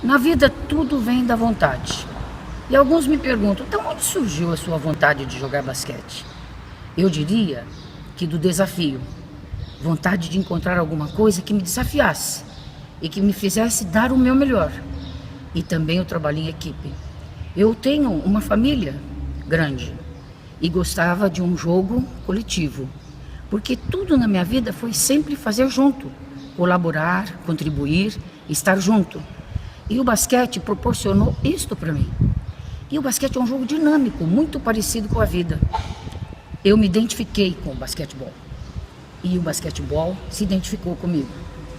Na vida tudo vem da vontade. E alguns me perguntam, então onde surgiu a sua vontade de jogar basquete? Eu diria que do desafio. Vontade de encontrar alguma coisa que me desafiasse e que me fizesse dar o meu melhor. E também o trabalho em equipe. Eu tenho uma família grande e gostava de um jogo coletivo. Porque tudo na minha vida foi sempre fazer junto, colaborar, contribuir, estar junto. E o basquete proporcionou isto para mim. E o basquete é um jogo dinâmico, muito parecido com a vida. Eu me identifiquei com o basquetebol. E o basquetebol se identificou comigo.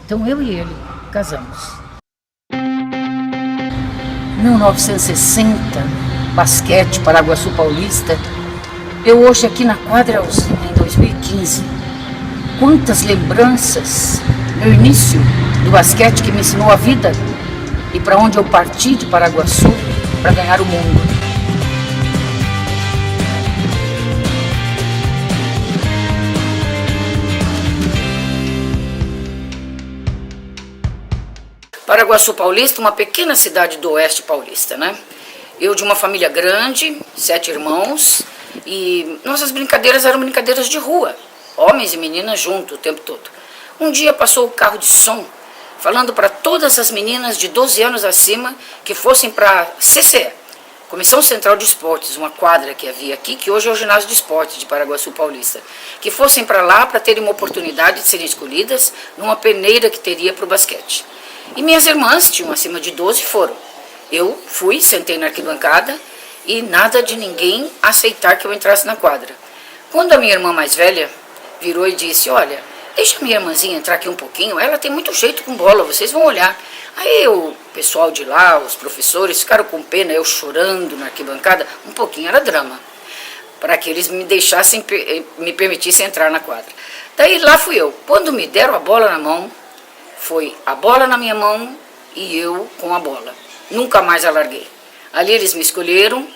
Então eu e ele casamos. 1960, basquete, Paraguaçu Paulista. Eu hoje aqui na quadra em 2015. Quantas lembranças, meu início do basquete que me ensinou a vida e para onde eu parti de Paraguaçu para ganhar o mundo. Paraguaçu Paulista, uma pequena cidade do oeste paulista, né? Eu de uma família grande, 7 irmãos, e nossas brincadeiras eram brincadeiras de rua, homens e meninas juntos o tempo todo. Um dia passou o carro de som, falando para todas as meninas de 12 anos acima que fossem para CCE, Comissão Central de Esportes, uma quadra que havia aqui, que hoje é o Ginásio de Esportes de Paraguaçu Paulista, que fossem para lá para terem uma oportunidade de serem escolhidas numa peneira que teria para o basquete. E minhas irmãs, tinham acima de 12, foram. Eu fui, sentei na arquibancada e nada de ninguém aceitar que eu entrasse na quadra. Quando a minha irmã mais velha virou e disse, olha, deixa a minha irmãzinha entrar aqui um pouquinho, ela tem muito jeito com bola, vocês vão olhar. Aí o pessoal de lá, os professores, ficaram com pena, eu chorando na arquibancada, um pouquinho era drama, para que eles me deixassem, me permitissem entrar na quadra. Daí lá fui eu. Quando me deram a bola na mão, foi a bola na minha mão e eu com a bola. Nunca mais a larguei. Ali eles me escolheram,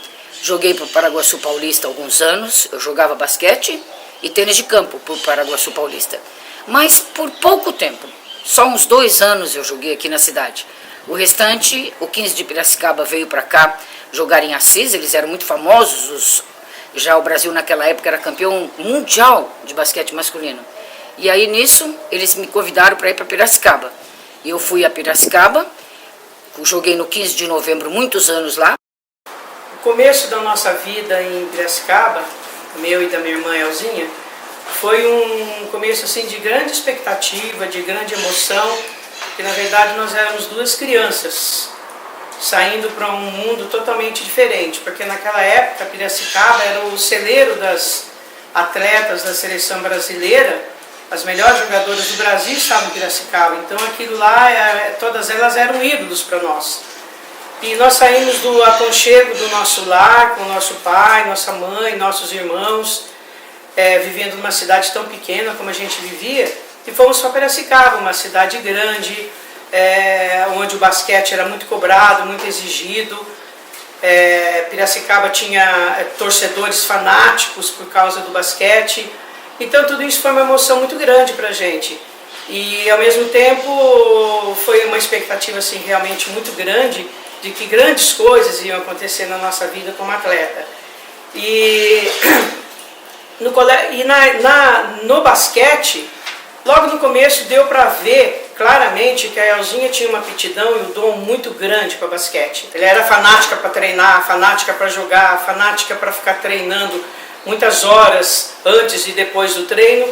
joguei para o Paraguaçu Paulista há alguns anos, eu jogava basquete e tênis de campo para o Paraguaçu Paulista. Mas por pouco tempo, só uns 2 anos eu joguei aqui na cidade. O restante, o 15 de Piracicaba veio para cá jogar em Assis, eles eram muito famosos, já o Brasil naquela época era campeão mundial de basquete masculino. E aí nisso, eles me convidaram para ir para Piracicaba. E eu fui a Piracicaba, joguei no 15 de novembro muitos anos lá. O começo da nossa vida em Piracicaba, meu e da minha irmã Elzinha, foi um começo assim, de grande expectativa, de grande emoção, que na verdade nós éramos 2 crianças, saindo para um mundo totalmente diferente, porque naquela época Piracicaba era o celeiro das atletas da seleção brasileira. As melhores jogadoras do Brasil estavam em Piracicaba, então aquilo lá, todas elas eram ídolos para nós. E nós saímos do aconchego do nosso lar, com o nosso pai, nossa mãe, nossos irmãos, vivendo numa cidade tão pequena como a gente vivia, e fomos para Piracicaba, uma cidade grande, onde o basquete era muito cobrado, muito exigido. Piracicaba tinha torcedores fanáticos por causa do basquete. Então tudo isso foi uma emoção muito grande para a gente. E ao mesmo tempo foi uma expectativa assim, realmente muito grande de que grandes coisas iam acontecer na nossa vida como atleta. No basquete, logo no começo deu para ver claramente que a Elzinha tinha uma aptidão e um dom muito grande para basquete. Ela era fanática para treinar, fanática para jogar, fanática para ficar treinando muitas horas antes e depois do treino.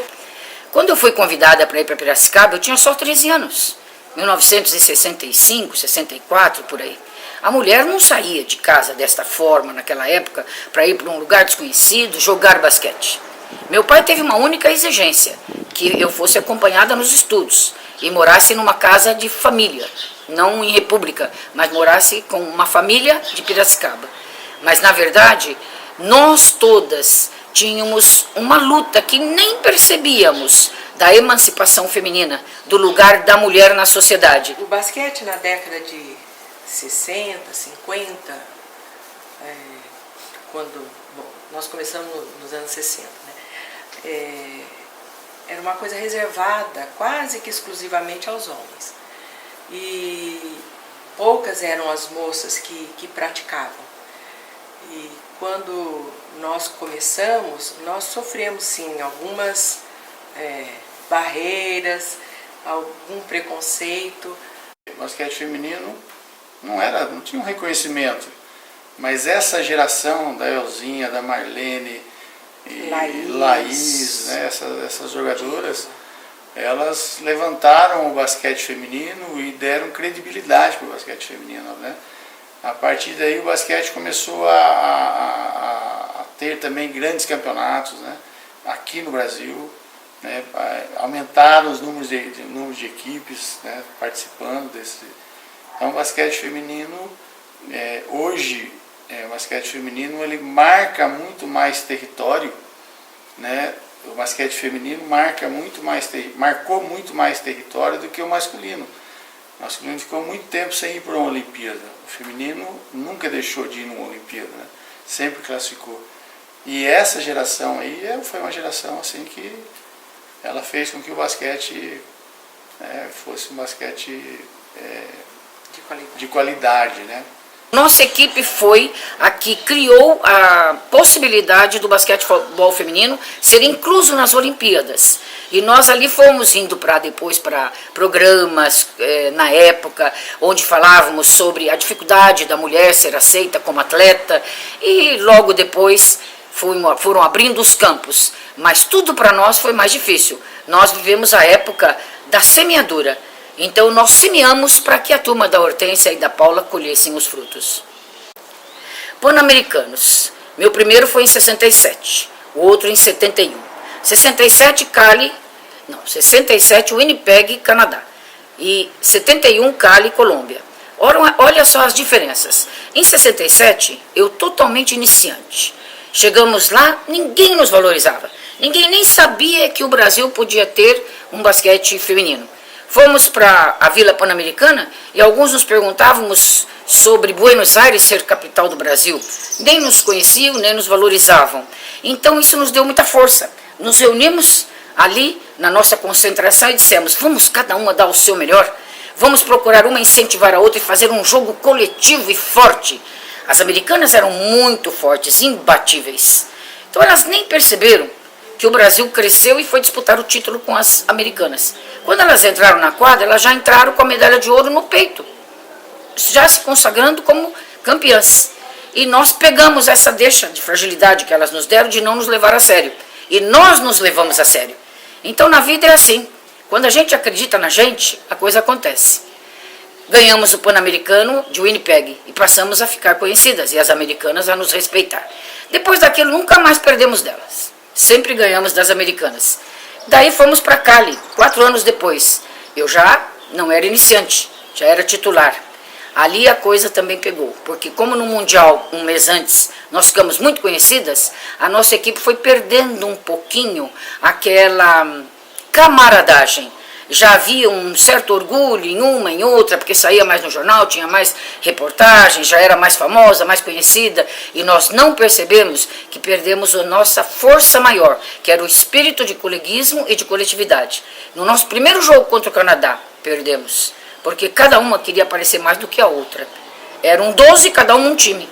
Quando eu fui convidada para ir para Piracicaba, eu tinha só 13 anos. 1965, 64, por aí. A mulher não saía de casa desta forma naquela época para ir para um lugar desconhecido jogar basquete. Meu pai teve uma única exigência, que eu fosse acompanhada nos estudos e morasse numa casa de família, não em república, mas morasse com uma família de Piracicaba. Mas na verdade, nós todas tínhamos uma luta que nem percebíamos da emancipação feminina, do lugar da mulher na sociedade. O basquete na década de 60, 50, nós começamos nos anos 60, né? Era uma coisa reservada quase que exclusivamente aos homens. E poucas eram as moças que praticavam. E quando nós começamos, nós sofremos sim algumas barreiras, algum preconceito. O basquete feminino não tinha um reconhecimento, mas essa geração da Elzinha, da Marlene e Laís, né, essas jogadoras, elas levantaram o basquete feminino e deram credibilidade para o basquete feminino, né? A partir daí o basquete começou a ter também grandes campeonatos, né, aqui no Brasil, né, aumentaram os números de equipes, né, participando desse. Então o basquete feminino, hoje, o basquete feminino ele marca muito mais território, né? O basquete feminino marcou muito mais território do que o masculino. O masculino ficou muito tempo sem ir para uma Olimpíada. O feminino nunca deixou de ir numa Olimpíada, né? Sempre classificou. E essa geração aí foi uma geração assim que ela fez com que o basquete fosse um basquete de qualidade, né? Nossa equipe foi a que criou a possibilidade do basquetebol feminino ser incluso nas Olimpíadas. E nós ali fomos indo depois para programas, na época, onde falávamos sobre a dificuldade da mulher ser aceita como atleta, e logo depois foram abrindo os campos. Mas tudo para nós foi mais difícil. Nós vivemos a época da semeadura. Então nós semeamos para que a turma da Hortência e da Paula colhessem os frutos. Pan-Americanos. Meu primeiro foi em 67, o outro em 71. 67 Winnipeg, Canadá. E 71 Cali, Colômbia. Olha só as diferenças. Em 67, eu totalmente iniciante. Chegamos lá, ninguém nos valorizava. Ninguém nem sabia que o Brasil podia ter um basquete feminino. Fomos para a Vila Pan-Americana e alguns nos perguntávamos sobre Buenos Aires ser capital do Brasil. Nem nos conheciam, nem nos valorizavam. Então isso nos deu muita força. Nos reunimos ali na nossa concentração e dissemos, vamos cada uma dar o seu melhor. Vamos procurar uma incentivar a outra e fazer um jogo coletivo e forte. As americanas eram muito fortes, imbatíveis. Então elas nem perceberam que o Brasil cresceu e foi disputar o título com as americanas. Quando elas entraram na quadra, elas já entraram com a medalha de ouro no peito, já se consagrando como campeãs. E nós pegamos essa deixa de fragilidade que elas nos deram de não nos levar a sério. E nós nos levamos a sério. Então na vida é assim, quando a gente acredita na gente, a coisa acontece. Ganhamos o Pan-Americano de Winnipeg e passamos a ficar conhecidas e as americanas a nos respeitar. Depois daquilo nunca mais perdemos delas. Sempre ganhamos das americanas. Daí fomos para Cali, 4 anos depois. Eu já não era iniciante, já era titular. Ali a coisa também pegou, porque como no Mundial, um mês antes, nós ficamos muito conhecidas, a nossa equipe foi perdendo um pouquinho aquela camaradagem. Já havia um certo orgulho em uma, em outra, porque saía mais no jornal, tinha mais reportagens, já era mais famosa, mais conhecida, e nós não percebemos que perdemos a nossa força maior, que era o espírito de coleguismo e de coletividade. No nosso primeiro jogo contra o Canadá, perdemos, porque cada uma queria aparecer mais do que a outra. Eram 12, cada um time.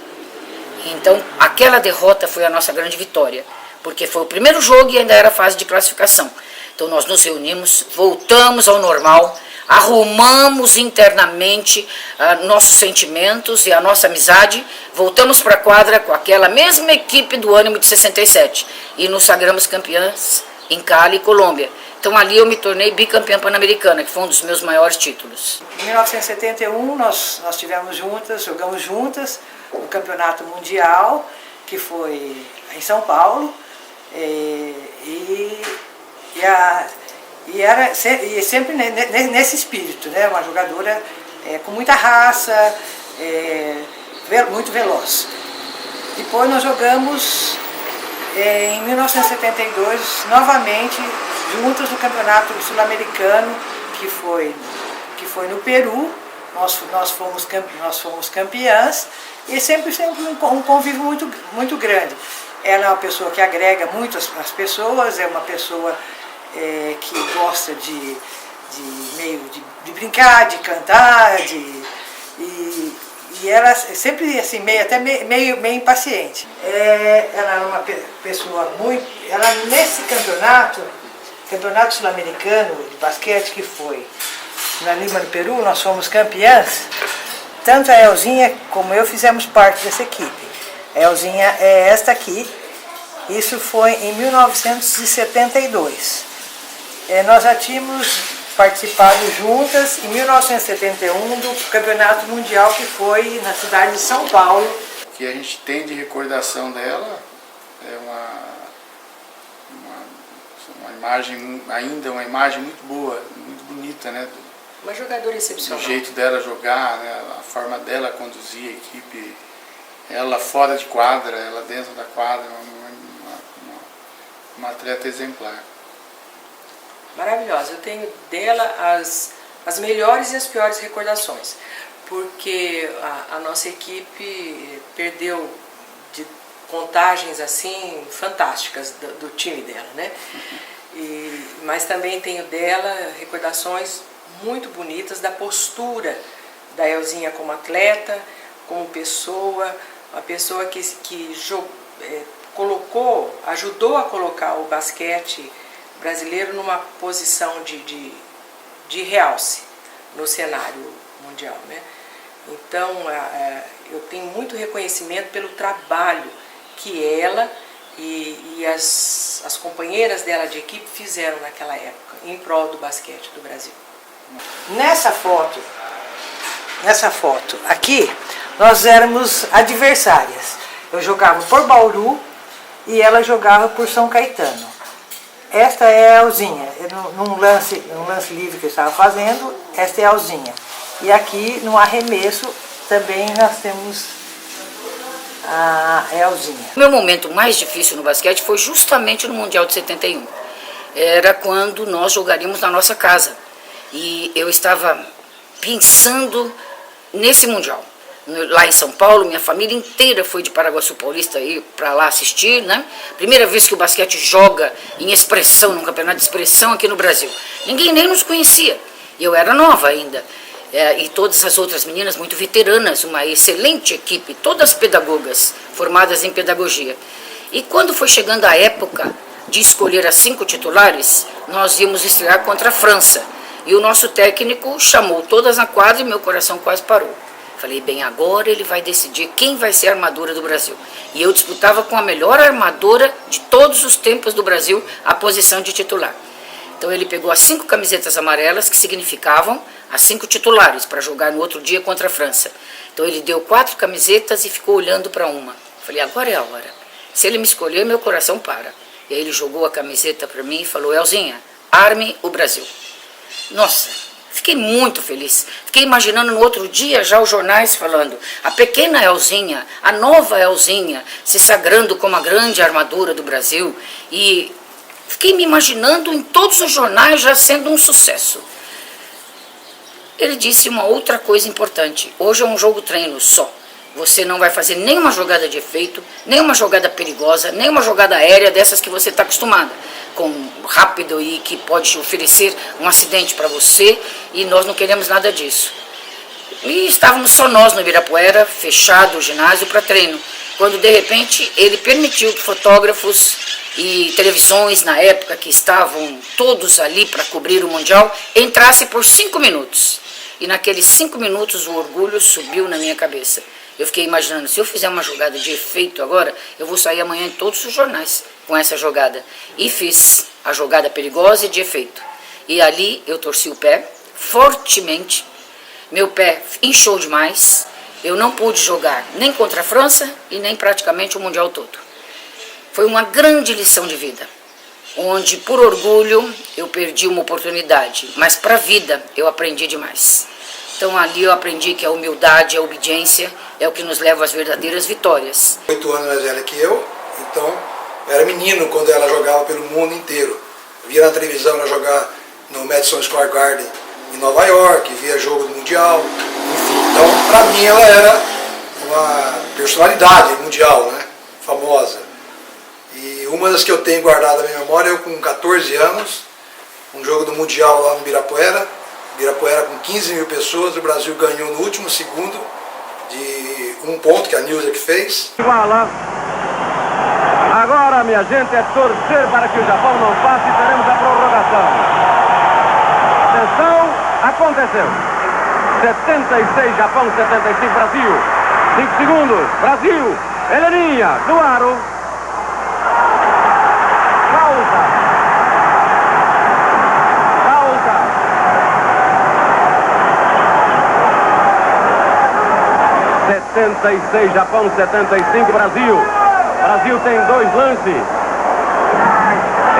Então, aquela derrota foi a nossa grande vitória, porque foi o primeiro jogo e ainda era a fase de classificação. Então nós nos reunimos, voltamos ao normal, arrumamos internamente nossos sentimentos e a nossa amizade, voltamos para a quadra com aquela mesma equipe do ânimo de 67 e nos sagramos campeãs em Cali e Colômbia. Então ali eu me tornei bicampeã pan-americana, que foi um dos meus maiores títulos. Em 1971 nós estivemos juntas, jogamos juntas no Campeonato Mundial, que foi em São Paulo, e era sempre nesse espírito, né? Uma jogadora com muita raça, muito veloz. Depois nós jogamos em 1972 novamente juntos no Campeonato Sul-Americano, que foi no Peru. Nós fomos campeãs e sempre um convívio muito grande. Ela é uma pessoa que agrega muito as pessoas, é uma pessoa que gosta de brincar, de cantar, E ela sempre assim, meio impaciente. Ela era uma pessoa muito... Ela nesse campeonato sul-americano de basquete que foi na Lima, no Peru, nós fomos campeãs. Tanto a Elzinha como eu fizemos parte dessa equipe. A Elzinha é esta aqui. Isso foi em 1972. Nós já tínhamos participado juntas em 1971 do Campeonato Mundial que foi na cidade de São Paulo. O que a gente tem de recordação dela é uma imagem, ainda uma imagem muito boa, muito bonita, né? Uma jogadora excepcional. O jeito dela jogar, né? A forma dela conduzir a equipe, ela fora de quadra, ela dentro da quadra, uma atleta exemplar. Maravilhosa. Eu tenho dela as melhores e as piores recordações, porque a nossa equipe perdeu de contagens assim fantásticas do time dela, né? Mas também tenho dela recordações muito bonitas da postura da Elzinha como atleta, como pessoa, uma pessoa que ajudou a colocar o basquete brasileiro numa posição de realce no cenário mundial, né? Então, eu tenho muito reconhecimento pelo trabalho que ela e as companheiras dela de equipe fizeram naquela época, em prol do basquete do Brasil. Nessa foto aqui, nós éramos adversárias. Eu jogava por Bauru e ela jogava por São Caetano. Esta é a Elzinha, num lance livre que eu estava fazendo, esta é a Elzinha. E aqui no arremesso também nós temos a Elzinha. O meu momento mais difícil no basquete foi justamente no Mundial de 71. Era quando nós jogaríamos na nossa casa. E eu estava pensando nesse Mundial. Lá em São Paulo, minha família inteira foi de Paraguaçu Paulista para lá assistir, né? Primeira vez que o basquete joga em expressão, num campeonato de expressão aqui no Brasil. Ninguém nem nos conhecia. Eu era nova ainda. E todas as outras meninas muito veteranas, uma excelente equipe, todas pedagogas, formadas em pedagogia. E quando foi chegando a época de escolher as 5 titulares, nós íamos estrear contra a França. E o nosso técnico chamou todas na quadra e meu coração quase parou. Falei, bem, agora ele vai decidir quem vai ser a armadora do Brasil. E eu disputava com a melhor armadora de todos os tempos do Brasil a posição de titular. Então ele pegou as 5 camisetas amarelas, que significavam as 5 titulares, para jogar no outro dia contra a França. Então ele deu 4 camisetas e ficou olhando para uma. Falei, agora é a hora. Se ele me escolher, meu coração para. E aí ele jogou a camiseta para mim e falou, Elzinha, arme o Brasil. Nossa, fiquei muito feliz. Fiquei imaginando no outro dia já os jornais falando a pequena Elzinha, a nova Elzinha, se sagrando como a grande armadora do Brasil. E fiquei me imaginando em todos os jornais já sendo um sucesso. Ele disse uma outra coisa importante. Hoje é um jogo treino só. Você não vai fazer nenhuma jogada de efeito, nenhuma jogada perigosa, nenhuma jogada aérea dessas que você está acostumada, com rápido e que pode oferecer um acidente para você, e nós não queremos nada disso. E estávamos só nós no Ibirapuera, fechado o ginásio para treino, quando de repente ele permitiu que fotógrafos e televisões na época que estavam todos ali para cobrir o Mundial entrassem por 5 minutos. E naqueles 5 minutos o orgulho subiu na minha cabeça. Eu fiquei imaginando, se eu fizer uma jogada de efeito agora, eu vou sair amanhã em todos os jornais com essa jogada. E fiz a jogada perigosa e de efeito. E ali eu torci o pé fortemente, meu pé inchou demais, eu não pude jogar nem contra a França e nem praticamente o Mundial todo. Foi uma grande lição de vida, onde por orgulho eu perdi uma oportunidade, mas para a vida eu aprendi demais. Então ali eu aprendi que a humildade, a obediência é o que nos leva às verdadeiras vitórias. 8 anos mais velha que eu, então eu era menino quando ela jogava pelo mundo inteiro. Eu via na televisão ela jogar no Madison Square Garden em Nova York, via jogo do Mundial, enfim. Então para mim ela era uma personalidade mundial, né, famosa. E uma das que eu tenho guardado na minha memória, eu com 14 anos, um jogo do Mundial lá no Ibirapuera, Ibirapuera com 15 mil pessoas, o Brasil ganhou no último segundo de 1 ponto que a Nilza que fez. Iguala. Agora, minha gente, é torcer para que o Japão não passe e teremos a prorrogação. Atenção, aconteceu. 76 Japão, 75 Brasil. 5 segundos, Brasil, Heleninha, no aro. Pausa. 76 Japão, 75 Brasil. Brasil tem 2 lances.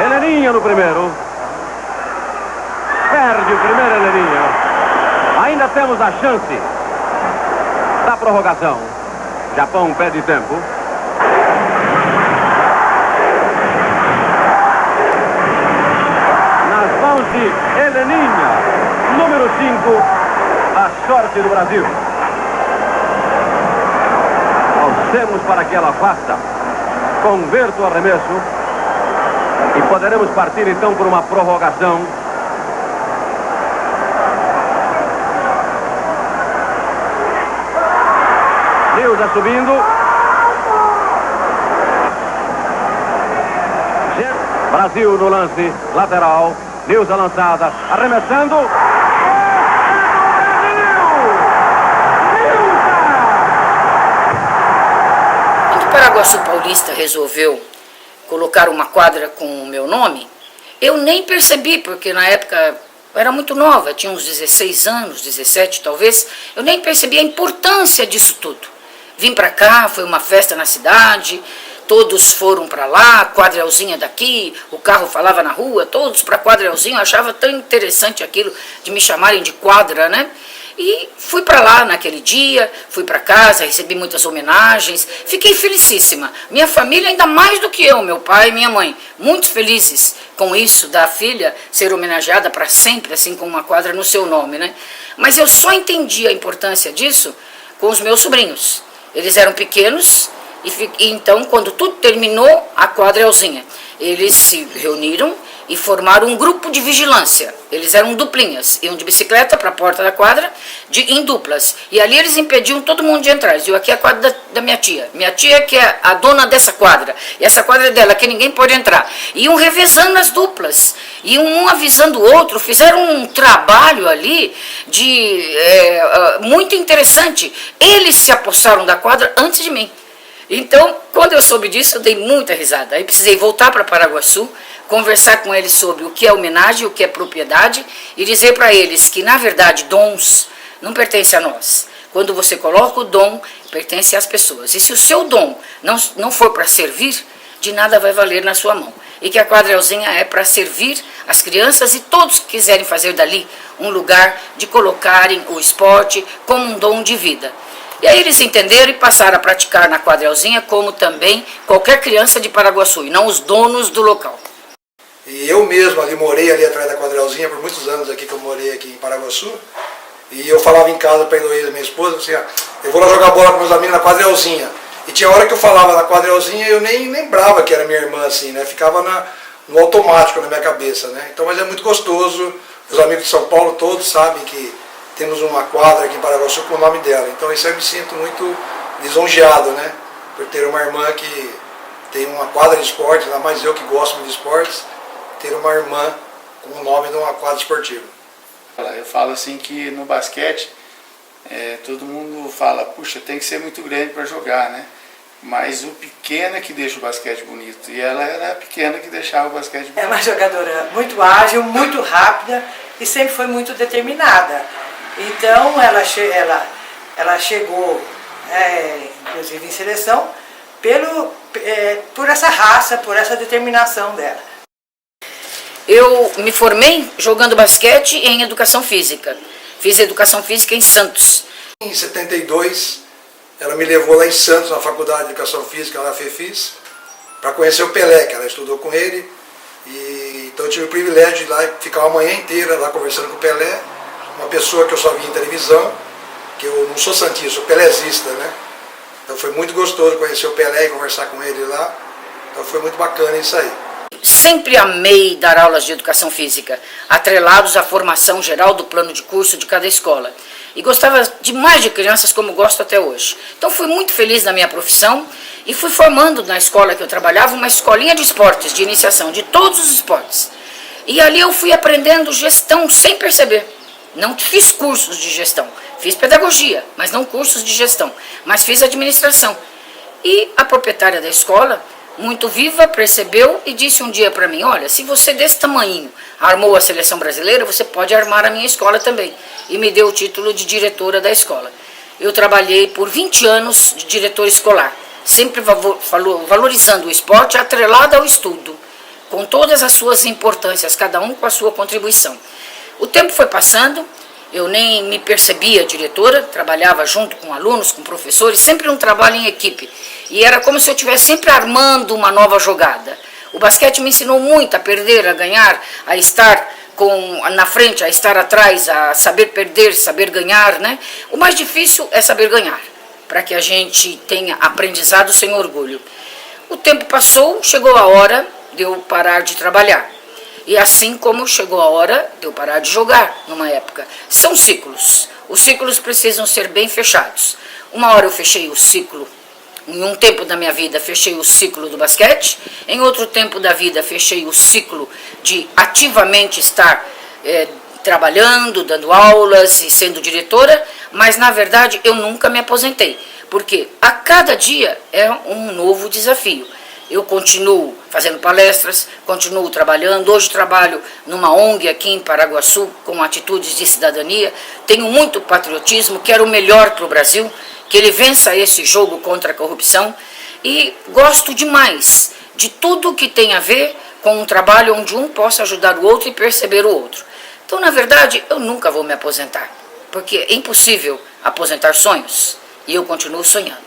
Heleninha no primeiro. Perde o primeiro Heleninha. Ainda temos a chance da prorrogação. Japão perde tempo. Nas mãos de Heleninha, número 5, a sorte do Brasil. Torcemos para que ela faça, converta o arremesso e poderemos partir então por uma prorrogação. Nilza subindo. Brasil no lance lateral. Nilza lançada, arremessando. Quando o Paraguaçu Paulista resolveu colocar uma quadra com o meu nome, eu nem percebi, porque na época eu era muito nova, tinha uns 16 anos, 17 talvez, eu nem percebi a importância disso tudo. Vim para cá, foi uma festa na cidade, todos foram para lá, quadrelzinha daqui, o carro falava na rua, todos para quadrelzinho, eu achava tão interessante aquilo de me chamarem de quadra, né? E fui para lá naquele dia, fui para casa, recebi muitas homenagens, fiquei felicíssima. Minha família ainda mais do que eu, meu pai e minha mãe, muito felizes com isso da filha ser homenageada para sempre, assim com uma quadra no seu nome, né? Mas eu só entendi a importância disso com os meus sobrinhos. Eles eram pequenos e então, quando tudo terminou, a quadrelzinha, eles se reuniram e formaram um grupo de vigilância. Eles eram duplinhas, iam de bicicleta para a porta da quadra, em duplas. E ali eles impediam todo mundo de entrar. Eu aqui é a quadra da minha tia. Minha tia que é a dona dessa quadra. E essa quadra é dela, que ninguém pode entrar. Iam revezando as duplas. Iam um avisando o outro. Fizeram um trabalho ali muito interessante. Eles se apossaram da quadra antes de mim. Então, quando eu soube disso, eu dei muita risada. Aí precisei voltar para Paraguaçu, conversar com eles sobre o que é homenagem, o que é propriedade, e dizer para eles que, na verdade, dons não pertencem a nós. Quando você coloca o dom, pertence às pessoas. E se o seu dom não for para servir, de nada vai valer na sua mão. E que a quadrelzinha é para servir as crianças e todos que quiserem fazer dali um lugar de colocarem o esporte como um dom de vida. E aí eles entenderam e passaram a praticar na quadrelzinha como também qualquer criança de Paraguaçu, e não os donos do local. E eu mesmo morei ali atrás da quadrelzinha por muitos anos aqui que eu morei aqui em Paraguaçu. E eu falava em casa para a Heloísa, minha esposa, assim, eu vou lá jogar bola com meus amigos na quadrelzinha. E tinha hora que eu falava na quadrelzinha e eu nem lembrava que era minha irmã, assim, né? Ficava no automático na minha cabeça, né? Então, mas é muito gostoso. Os amigos de São Paulo todos sabem que temos uma quadra aqui em Paraguaçu com o nome dela. Então isso eu me sinto muito lisonjeado, né? Por ter uma irmã que tem uma quadra de esporte, ainda mais eu que gosto muito de esportes, ter uma irmã com o nome de uma quadra esportiva. Eu falo assim que no basquete, todo mundo fala, puxa, tem que ser muito grande para jogar, né? Mas o pequeno é que deixa o basquete bonito. E ela era a pequena que deixava o basquete bonito. É uma jogadora muito ágil, muito rápida e sempre foi muito determinada. Então ela chegou, inclusive em seleção, por essa raça, por essa determinação dela. Eu me formei jogando basquete em educação física. Fiz educação física em Santos. Em 72, ela me levou lá em Santos, na Faculdade de Educação Física, lá na FEFIS, para conhecer o Pelé, que ela estudou com ele. Então eu tive o privilégio de ir lá e ficar uma manhã inteira lá conversando com o Pelé. Uma pessoa que eu só vi em televisão, que eu não sou santista, sou pelezista, né? Então foi muito gostoso conhecer o Pelé e conversar com ele lá. Então foi muito bacana isso aí. Sempre amei dar aulas de educação física, atrelados à formação geral do plano de curso de cada escola. E gostava demais de crianças como gosto até hoje. Então fui muito feliz na minha profissão e fui formando na escola que eu trabalhava uma escolinha de esportes, de iniciação, de todos os esportes. E ali eu fui aprendendo gestão sem perceber. Não fiz cursos de gestão, fiz pedagogia, mas não cursos de gestão, mas fiz administração. E a proprietária da escola, muito viva, percebeu e disse um dia para mim, olha, se você desse tamanho armou a seleção brasileira, você pode armar a minha escola também. E me deu o título de diretora da escola. Eu trabalhei por 20 anos de diretor escolar, sempre valorizando o esporte atrelado ao estudo, com todas as suas importâncias, cada um com a sua contribuição. O tempo foi passando, eu nem me percebia diretora, trabalhava junto com alunos, com professores, sempre um trabalho em equipe. E era como se eu estivesse sempre armando uma nova jogada. O basquete me ensinou muito a perder, a ganhar, a estar na frente, a estar atrás, a saber perder, saber ganhar, né? O mais difícil é saber ganhar, para que a gente tenha aprendizado sem orgulho. O tempo passou, chegou a hora de eu parar de trabalhar. E assim como chegou a hora de eu parar de jogar numa época. São ciclos. Os ciclos precisam ser bem fechados. Uma hora eu fechei o ciclo, em um tempo da minha vida fechei o ciclo do basquete, em outro tempo da vida fechei o ciclo de ativamente estar trabalhando, dando aulas e sendo diretora, mas na verdade eu nunca me aposentei, porque a cada dia é um novo desafio. Eu continuo fazendo palestras, continuo trabalhando. Hoje trabalho numa ONG aqui em Paraguaçu com atitudes de cidadania. Tenho muito patriotismo, quero o melhor para o Brasil, que ele vença esse jogo contra a corrupção. E gosto demais de tudo que tem a ver com um trabalho onde um possa ajudar o outro e perceber o outro. Então, na verdade, eu nunca vou me aposentar, porque é impossível aposentar sonhos e eu continuo sonhando.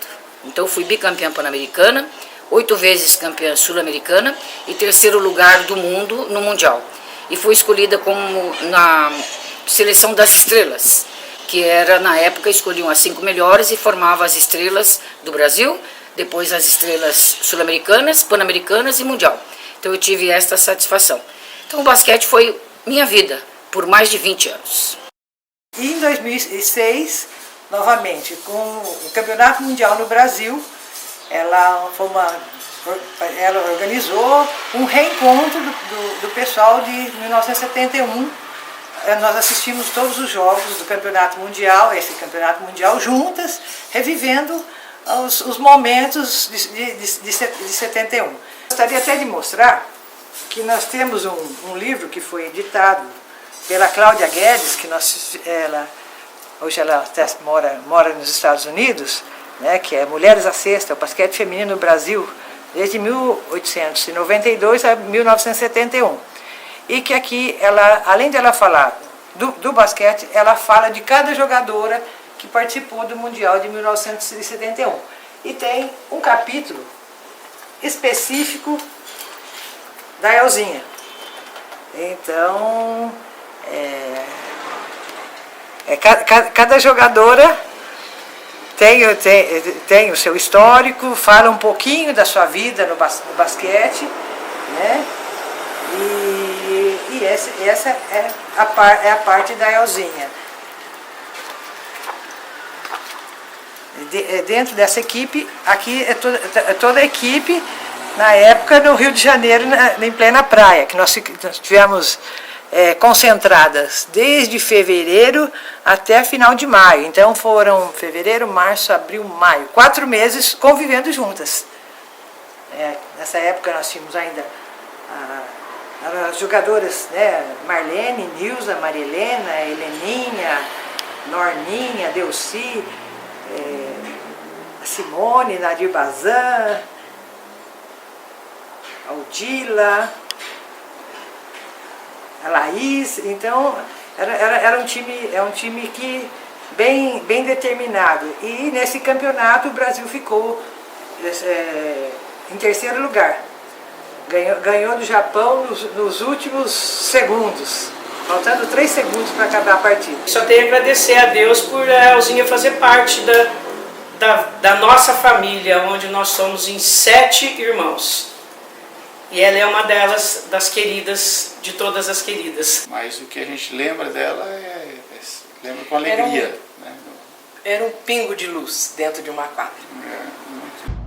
Então, fui bicampeã pan-americana, 8 vezes campeã sul-americana e 3º lugar do mundo no Mundial. E fui escolhida como na seleção das estrelas, que era, na época, escolhiam as 5 melhores e formava as estrelas do Brasil, depois as estrelas sul-americanas, pan-americanas e mundial. Então eu tive esta satisfação. Então o basquete foi minha vida, por mais de 20 anos. E em 2006, novamente, com o Campeonato Mundial no Brasil, ela organizou um reencontro do pessoal de 1971. Nós assistimos todos os jogos do Campeonato Mundial, esse Campeonato Mundial, juntas, revivendo os momentos de 71. Gostaria até de mostrar que nós temos um livro que foi editado pela Cláudia Guedes, que hoje ela até mora nos Estados Unidos, né, que é Mulheres à Cesta, o basquete feminino no Brasil, desde 1892 a 1971. E que aqui, além de ela falar do basquete, ela fala de cada jogadora que participou do Mundial de 1971. E tem um capítulo específico da Elzinha. Então, cada jogadora tem o seu histórico, fala um pouquinho da sua vida no basquete, né? E essa é a parte da Elzinha. Dentro dessa equipe, aqui é toda a equipe, na época no Rio de Janeiro, em plena praia, que nós tivemos concentradas desde fevereiro até final de maio. Então foram fevereiro, março, abril, maio, 4 meses convivendo juntas. Nessa época nós tínhamos ainda as jogadoras, né, Marlene, Nilza, Marilena, Heleninha, Norninha, Delci, Simone, Nadir Bazan, Aldila, a Laís. Então era um time que bem determinado. E nesse campeonato o Brasil ficou em 3º lugar. Ganhou do Japão nos últimos segundos, faltando 3 segundos para acabar a partida. Só tenho a agradecer a Deus por a Elzinha fazer parte da nossa família, onde nós somos em 7 irmãos. E ela é uma delas, das queridas, de todas as queridas. Mas o que a gente lembra dela lembra com alegria. Né? Era um pingo de luz dentro de uma quadra. Muito...